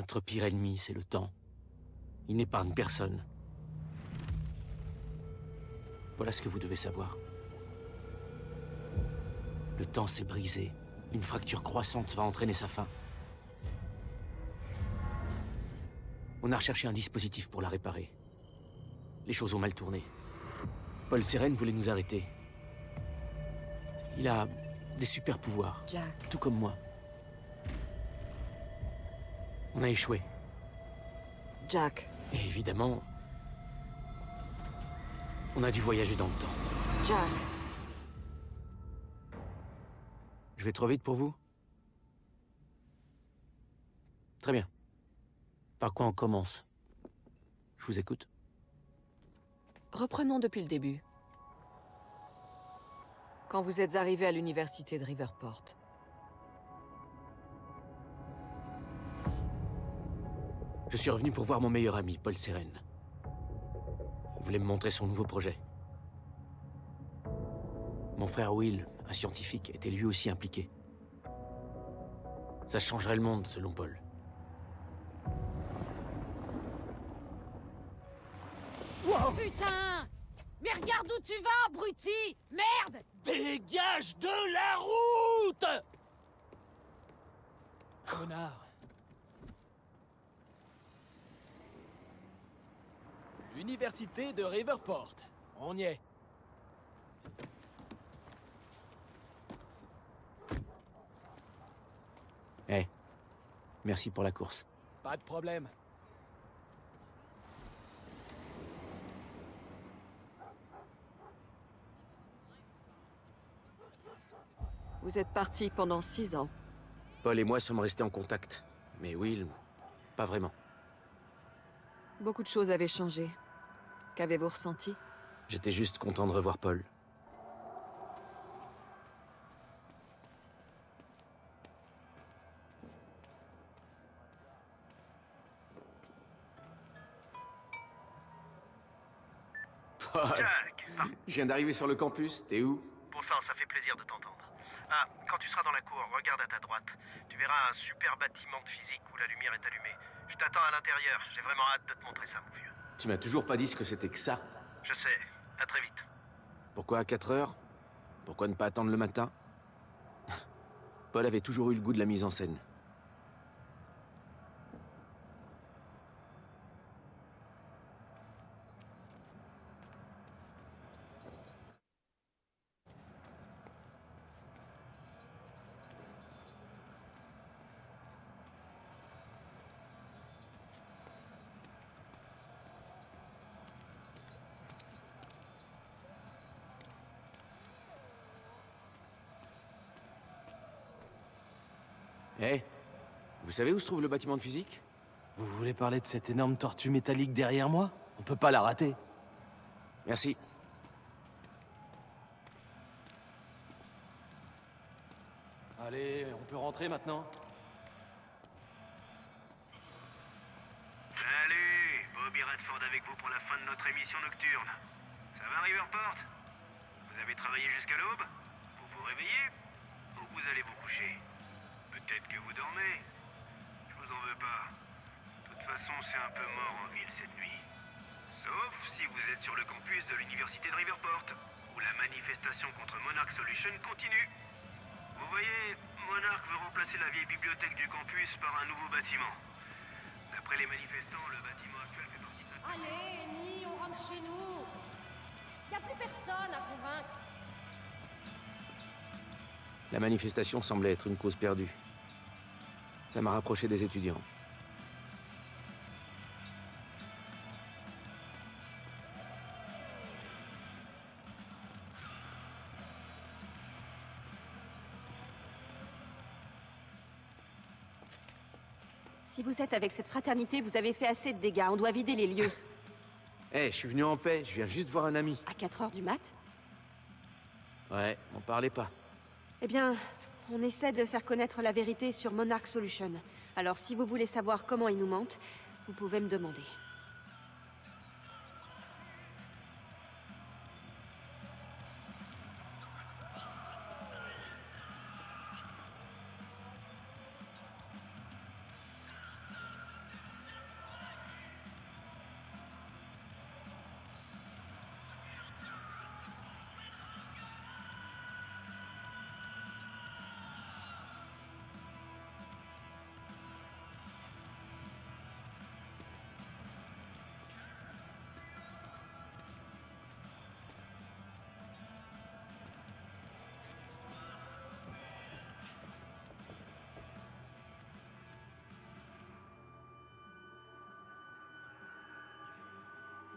Notre pire ennemi, c'est le temps. Il n'épargne personne. Voilà ce que vous devez savoir. Le temps s'est brisé. Une fracture croissante va entraîner sa fin. On a recherché un dispositif pour la réparer. Les choses ont mal tourné. Paul Seren voulait nous arrêter. Il a des super pouvoirs. Jack. Tout comme moi. On a échoué. Jack. Et évidemment, on a dû voyager dans le temps. Jack. Je vais trop vite pour vous? Très bien. Par quoi on commence? Je vous écoute. Reprenons depuis le début. Quand vous êtes arrivé à l'université de Riverport. Je suis revenu pour voir mon meilleur ami, Paul Seren. Il voulait me montrer son nouveau projet. Mon frère Will, un scientifique, était lui aussi impliqué. Ça changerait le monde, selon Paul. Wow. Putain! Mais regarde où tu vas, abruti! Merde! Dégage de la route! Connard. L'université de Riverport. On y est. Eh, merci pour la course. Pas de problème. Vous êtes partis pendant 6 ans. Paul et moi sommes restés en contact. Mais Will, pas vraiment. Beaucoup de choses avaient changé. Qu'avez-vous ressenti? J'étais juste content de revoir Paul. Paul, Jack! je viens d'arriver sur le campus, t'es où? Bon sang, ça fait plaisir de t'entendre. Ah, quand tu seras dans la cour, regarde à ta droite. Tu verras un super bâtiment de physique où la lumière est allumée. Je t'attends à l'intérieur. J'ai vraiment hâte de te montrer ça, mon vieux. Tu m'as toujours pas dit ce que c'était que ça. Je sais. À très vite. Pourquoi à 4 heures? Pourquoi ne pas attendre le matin? Paul avait toujours eu le goût de la mise en scène. Eh, vous savez où se trouve le bâtiment de physique? Vous voulez parler de cette énorme tortue métallique derrière moi? On peut pas la rater. Merci. Allez, on peut rentrer maintenant? Salut! Bobby Redford avec vous pour la fin de notre émission nocturne. Ça va, Riverport? Vous avez travaillé jusqu'à l'aube? Vous vous réveillez? Ou vous allez vous coucher? Peut-être que vous dormez. Je vous en veux pas. De toute façon, c'est un peu mort en ville cette nuit. Sauf si vous êtes sur le campus de l'université de Riverport, où la manifestation contre Monarch Solution continue. Vous voyez, Monarch veut remplacer la vieille bibliothèque du campus par un nouveau bâtiment. D'après les manifestants, le bâtiment actuel fait partie de notre... Allez, Amy, on rentre chez nous! Y a plus personne à convaincre! La manifestation semblait être une cause perdue. Ça m'a rapproché des étudiants. Si vous êtes avec cette fraternité, vous avez fait assez de dégâts. On doit vider les lieux. Eh, je suis venu en paix, je viens juste voir un ami. À 4 heures du mat? Ouais, m'en parlez pas. Eh bien, on essaie de faire connaître la vérité sur Monarch Solution. Alors si vous voulez savoir comment ils nous mentent, vous pouvez me demander.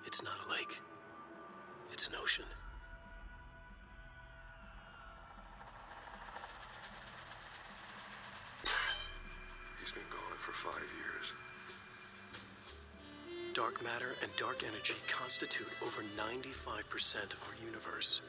It's not a lake. It's an ocean. He's been gone for 5 years. Dark matter and dark energy constitute over 95% of our universe.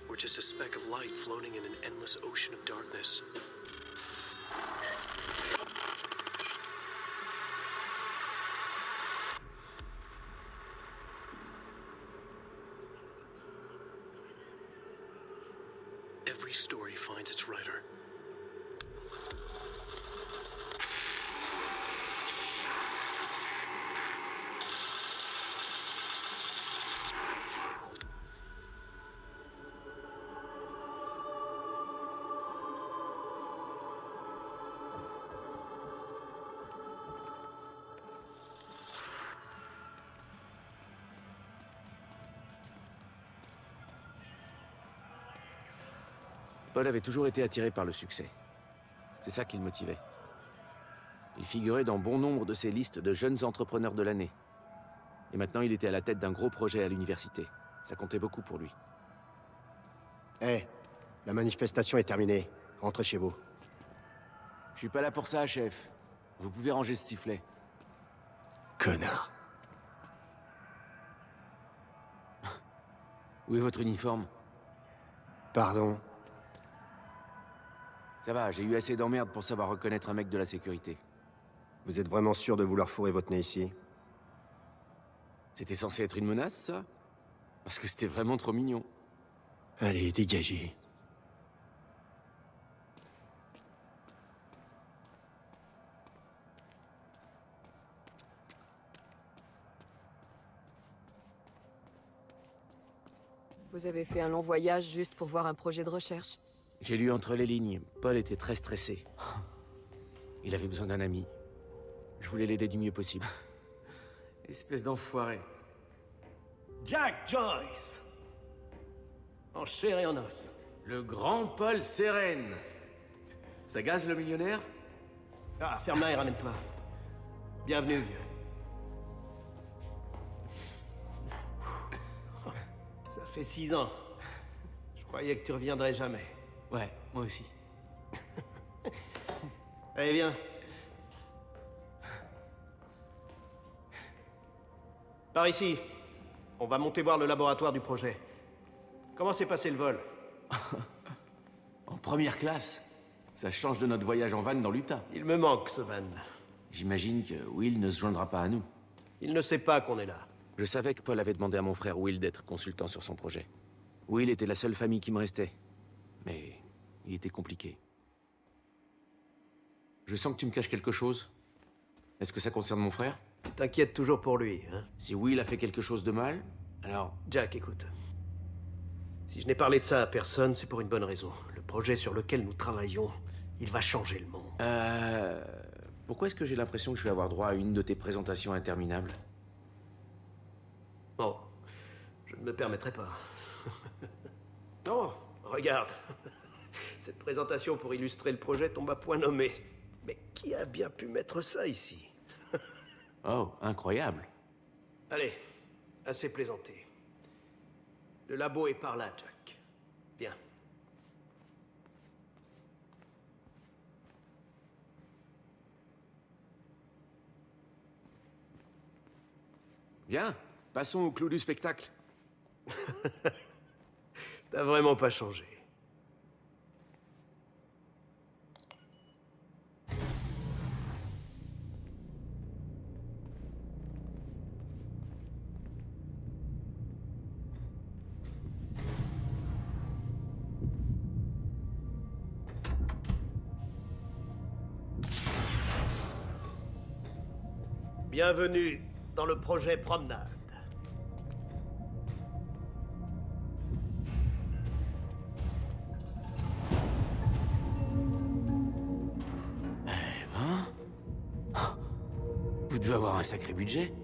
We're just a speck of light floating in an endless ocean of darkness. Every story finds its writer. Paul avait toujours été attiré par le succès. C'est ça qui le motivait. Il figurait dans bon nombre de ces listes de jeunes entrepreneurs de l'année. Et maintenant, il était à la tête d'un gros projet à l'université. Ça comptait beaucoup pour lui. Hé, la manifestation est terminée. Rentrez chez vous. Je suis pas là pour ça, chef. Vous pouvez ranger ce sifflet. Connard. Où est votre uniforme? Pardon. Ça va, j'ai eu assez d'emmerdes pour savoir reconnaître un mec de la sécurité. Vous êtes vraiment sûr de vouloir fourrer votre nez ici? C'était censé être une menace, ça? Parce que c'était vraiment trop mignon. Allez, dégagez. Vous avez fait un long voyage juste pour voir un projet de recherche. J'ai lu entre les lignes. Paul était très stressé. Il avait besoin d'un ami. Je voulais l'aider du mieux possible. Espèce d'enfoiré. Jack Joyce! En chair et en os. Le grand Paul Seren. Ça gaze le millionnaire? Ah, ferme-la et ramène-toi. Bienvenue, vieux. Ça fait 6 ans. Je croyais que tu reviendrais jamais. Ouais, moi aussi. Allez, viens. Par ici. On va monter voir le laboratoire du projet. Comment s'est passé le vol? En première classe. Ça change de notre voyage en van dans l'Utah. Il me manque, ce van. J'imagine que Will ne se joindra pas à nous. Il ne sait pas qu'on est là. Je savais que Paul avait demandé à mon frère Will d'être consultant sur son projet. Will était la seule famille qui me restait. Mais il était compliqué. Je sens que tu me caches quelque chose. Est-ce que ça concerne mon frère? T'inquiète toujours pour lui, hein? Si Will a fait quelque chose de mal, alors... Jack, écoute. Si je n'ai parlé de ça à personne, c'est pour une bonne raison. Le projet sur lequel nous travaillons, il va changer le monde. Pourquoi est-ce que j'ai l'impression que je vais avoir droit à une de tes présentations interminables? Bon, je ne me permettrai pas. Non, regarde. Cette présentation pour illustrer le projet tombe à point nommé. Mais qui a bien pu mettre ça ici? Oh, incroyable. Allez, assez plaisanté. Le labo est par là, Jack. Viens. Bien, passons au clou du spectacle. T'as vraiment pas changé. Bienvenue dans le projet Promenade. Vous devez avoir un sacré budget.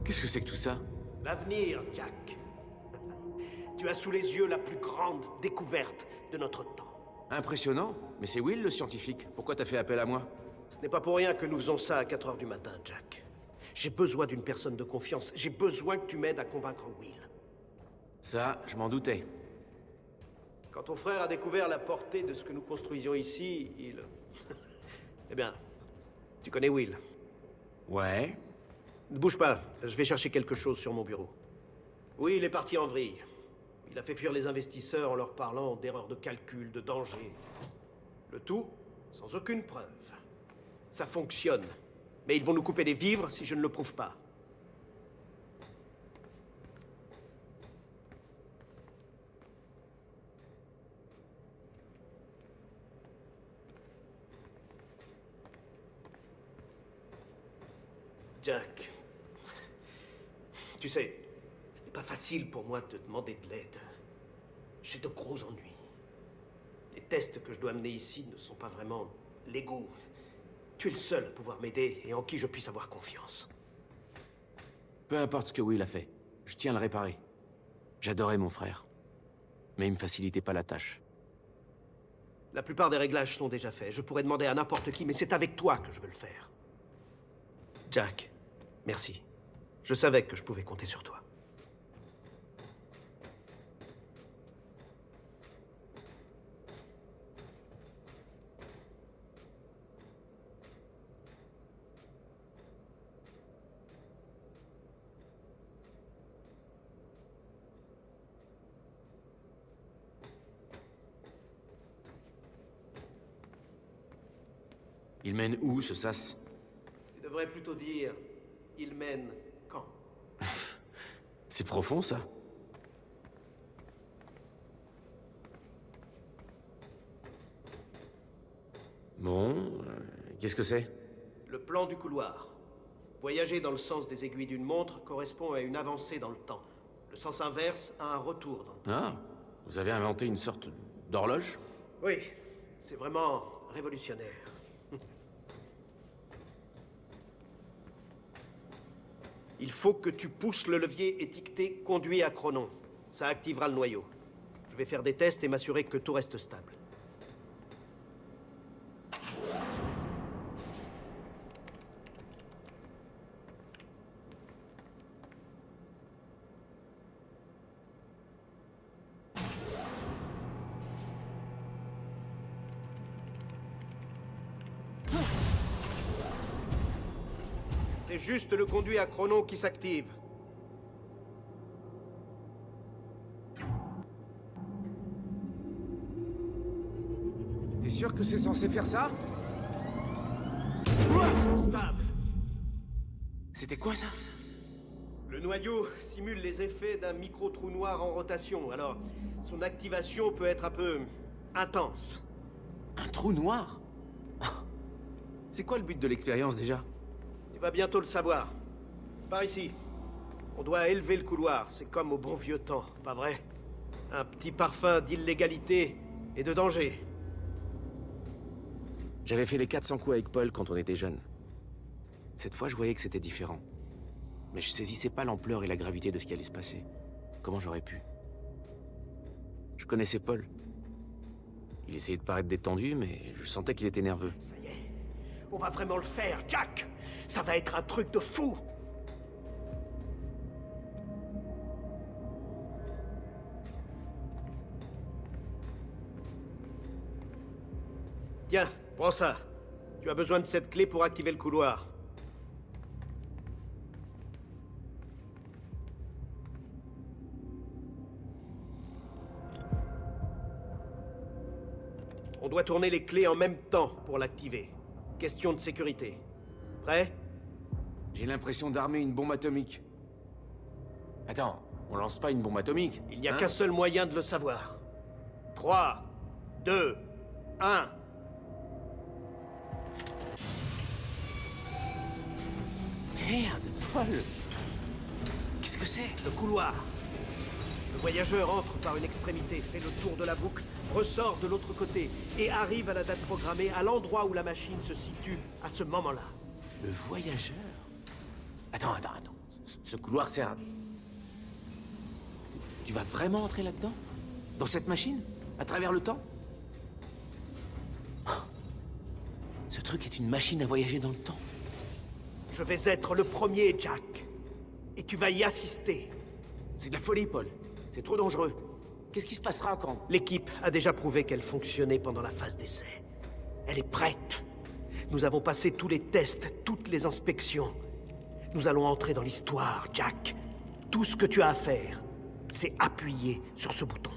Qu'est-ce que c'est que tout ça? L'avenir, Jack. Tu as sous les yeux la plus grande découverte de notre temps. Impressionnant. Mais c'est Will, le scientifique. Pourquoi t'as fait appel à moi? Ce n'est pas pour rien que nous faisons ça à 4 heures du matin, Jack. J'ai besoin d'une personne de confiance. J'ai besoin que tu m'aides à convaincre Will. Ça, je m'en doutais. Quand ton frère a découvert la portée de ce que nous construisions ici, il... Eh bien, tu connais Will. Ouais. Ne bouge pas, je vais chercher quelque chose sur mon bureau. Oui, il est parti en vrille. Il a fait fuir les investisseurs en leur parlant d'erreurs de calcul, de danger. Le tout sans aucune preuve. Ça fonctionne. Mais ils vont nous couper des vivres si je ne le prouve pas. Jack, tu sais, ce n'est pas facile pour moi de te demander de l'aide. J'ai de gros ennuis. Les tests que je dois mener ici ne sont pas vraiment légaux. Tu es le seul à pouvoir m'aider et en qui je puisse avoir confiance. Peu importe ce que Will a fait, je tiens à le réparer. J'adorais mon frère. Mais il me facilitait pas la tâche. La plupart des réglages sont déjà faits. Je pourrais demander à n'importe qui, mais c'est avec toi que je veux le faire. Jack, merci. Je savais que je pouvais compter sur toi. Il mène où, ce sas? Tu devrais plutôt dire, il mène quand? C'est profond, ça. Bon, qu'est-ce que c'est? Le plan du couloir. Voyager dans le sens des aiguilles d'une montre correspond à une avancée dans le temps. Le sens inverse à un retour dans le passé. Ah, vous avez inventé une sorte d'horloge? Oui, c'est vraiment révolutionnaire. Il faut que tu pousses le levier étiqueté « Conduit à chronon ». Ça activera le noyau. Je vais faire des tests et m'assurer que tout reste stable. C'est juste le conduit à chronon qui s'active. T'es sûr que c'est censé faire ça? Ils sont stables. C'était quoi, ça? Le noyau simule les effets d'un micro-trou noir en rotation, alors son activation peut être un peu intense. Un trou noir? C'est quoi le but de l'expérience, déjà? Tu vas bientôt le savoir. Par ici. On doit élever le couloir, c'est comme au bon vieux temps, pas vrai? Un petit parfum d'illégalité et de danger. J'avais fait les 400 coups avec Paul quand on était jeunes. Cette fois, je voyais que c'était différent. Mais je saisissais pas l'ampleur et la gravité de ce qui allait se passer. Comment j'aurais pu? Je connaissais Paul. Il essayait de paraître détendu, mais je sentais qu'il était nerveux. Ça y est, on va vraiment le faire, Jack! Ça va être un truc de fou! Tiens, prends ça. Tu as besoin de cette clé pour activer le couloir. On doit tourner les clés en même temps pour l'activer. Question de sécurité. Prêt? J'ai l'impression d'armer une bombe atomique. Attends, on lance pas une bombe atomique? Il n'y a hein? qu'un seul moyen de le savoir. 3, 2, 1... Merde, Paul! Qu'est-ce que c'est? Le couloir. Le voyageur entre par une extrémité, fait le tour de la boucle, ressort de l'autre côté et arrive à la date programmée, à l'endroit où la machine se situe à ce moment-là. Le voyageur? Attends. Ce couloir sert à... Tu vas vraiment entrer là-dedans? Dans cette machine? À travers le temps? Oh. Ce truc est une machine à voyager dans le temps. Je vais être le premier, Jack. Et tu vas y assister. C'est de la folie, Paul. C'est trop dangereux. Qu'est-ce qui se passera quand... L'équipe a déjà prouvé qu'elle fonctionnait pendant la phase d'essai. Elle est prête. Nous avons passé tous les tests, toutes les inspections. Nous allons entrer dans l'histoire, Jack. Tout ce que tu as à faire, c'est appuyer sur ce bouton.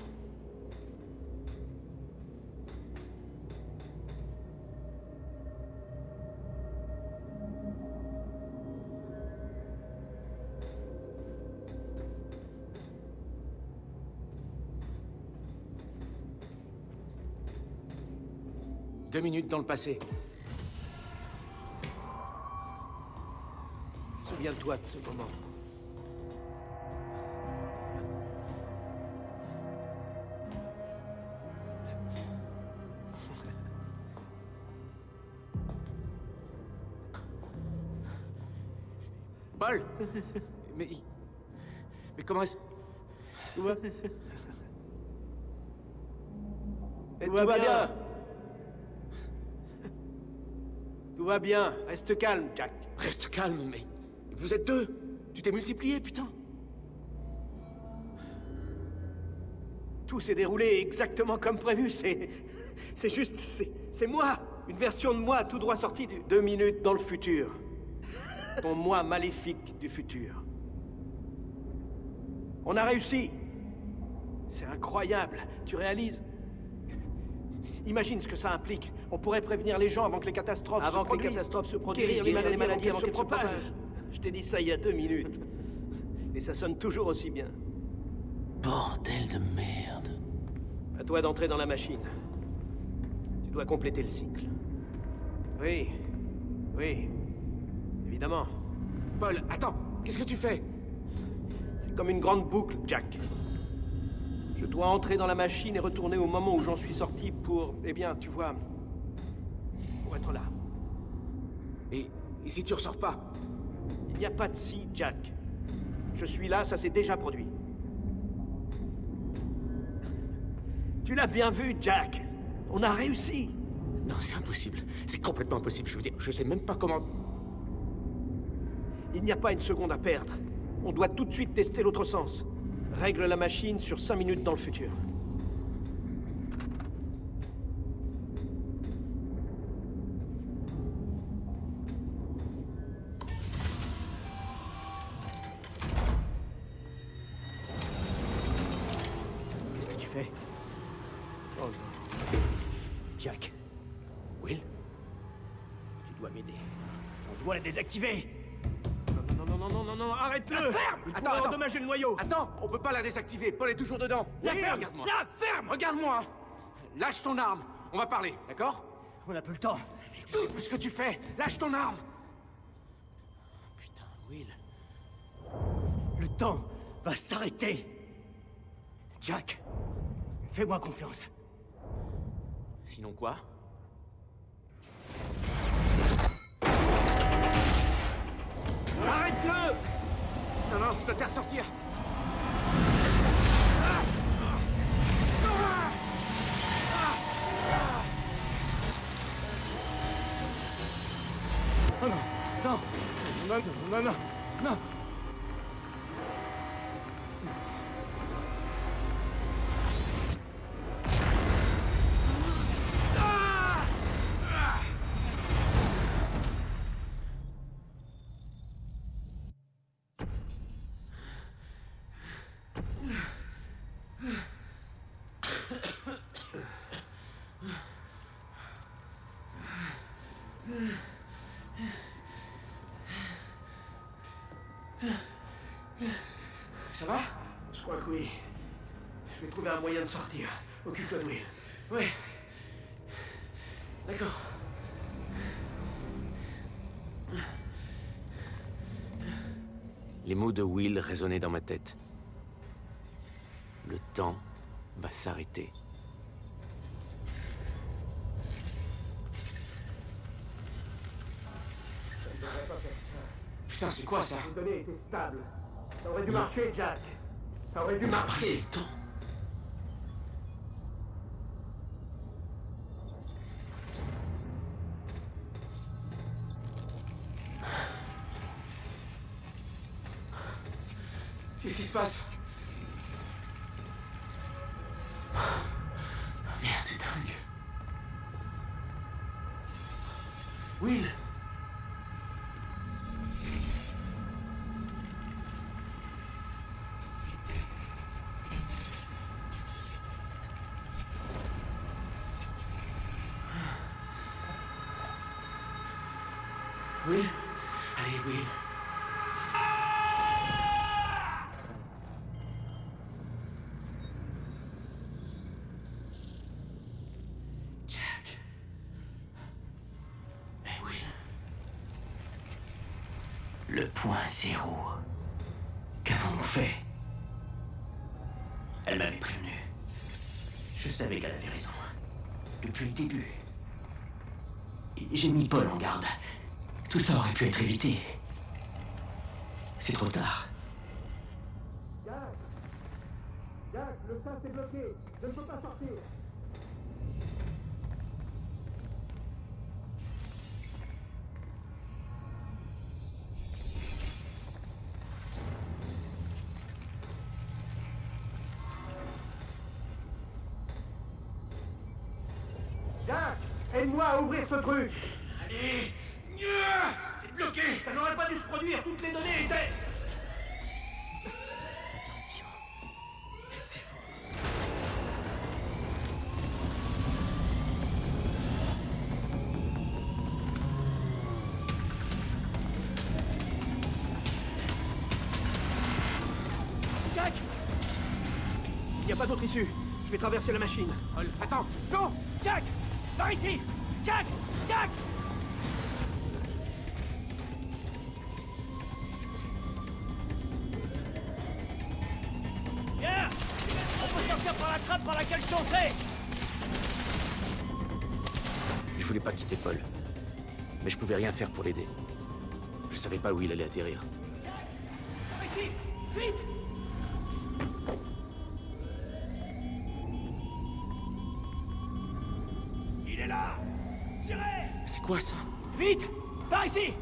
Deux minutes dans le passé. Souviens-toi de ce moment. Paul Mais... Mais comment est-ce... Tout va bien. Tout va bien. Reste calme, Jack. Reste calme, mais... Vous êtes deux. Tu t'es multiplié, putain. Tout s'est déroulé exactement comme prévu. C'est juste... C'est moi. Une version de moi tout droit sortie du... 2 minutes dans le futur. Ton moi maléfique du futur. On a réussi. C'est incroyable. Tu réalises? Imagine ce que ça implique. On pourrait prévenir les gens avant que les catastrophes se produisent. Avant que les catastrophes se produisent. Guérir les maladies avant qu'elles se propagent. Je t'ai dit ça il y a 2 minutes. Et ça sonne toujours aussi bien. Bordel de merde. À toi d'entrer dans la machine. Tu dois compléter le cycle. Oui. Oui. Évidemment. Paul, attends. Qu'est-ce que tu fais? C'est comme une grande boucle, Jack. Je dois entrer dans la machine et retourner au moment où j'en suis sorti pour... Eh bien, tu vois... Pour être là. Et si tu ressors pas? Il n'y a pas de si, Jack. Je suis là, ça s'est déjà produit. Tu l'as bien vu, Jack. On a réussi. Non, c'est impossible. C'est complètement impossible. Je veux dire, je sais même pas comment... Il n'y a pas une seconde à perdre. On doit tout de suite tester l'autre sens. Règle la machine sur 5 minutes dans le futur. Qu'est-ce que tu fais? Oh non. Jack. Will? Tu dois m'aider. On doit la désactiver. Non, arrête-le! Ferme! Il Attends, pourrait endommager le noyau! Attends, on peut pas la désactiver. Paul est toujours dedans. La Oui, ferme! regarde-moi. La ferme! Regarde-moi! Lâche ton arme. On va parler, d'accord? On n'a plus le temps. Tu sais plus ce que tu fais. Lâche ton arme. Putain, Will. Le temps va s'arrêter. Jack, fais-moi confiance. Sinon quoi? Arrête-le! Non, je dois te faire sortir. Oh non! Ça va? Je crois que oui. Je vais trouver un moyen de sortir. Occupe-toi de Will. Ouais. D'accord. Les mots de Will résonnaient dans ma tête. Le temps va s'arrêter. Putain, c'est quoi ça? Les données étaient stables. Ça aurait dû marcher, Jack. Ça aurait dû Ah, marcher. c'est le temps. passe? Merde, c'est dingue. Will! Will? Allez, Will. Jack. Eh, Will. Le point zéro. Qu'avons-nous fait? Elle m'avait prévenu. Je savais qu'elle avait raison. Depuis le début. J'ai mis Paul en garde. Tout ça aurait pu être évité. C'est trop tard. Jack, le sas est bloqué. Je ne peux pas sortir. Jack, aide-moi à ouvrir ce truc. Allez! C'est bloqué! Ça n'aurait pas dû se produire. Toutes les données étaient... Interruption. Elle s'effondre. Jack! Il n'y a pas d'autre issue. Je vais traverser la machine. Paul, attends! Non! Jack! Par ici! Jack! Jack! Viens! On peut sortir par la trappe par laquelle je suis entré! Je voulais pas quitter Paul. Mais je pouvais rien faire pour l'aider. Je savais pas où il allait atterrir. Par ici! Vite! Il est là! Tirez! C'est quoi ça? Vite! Par ici!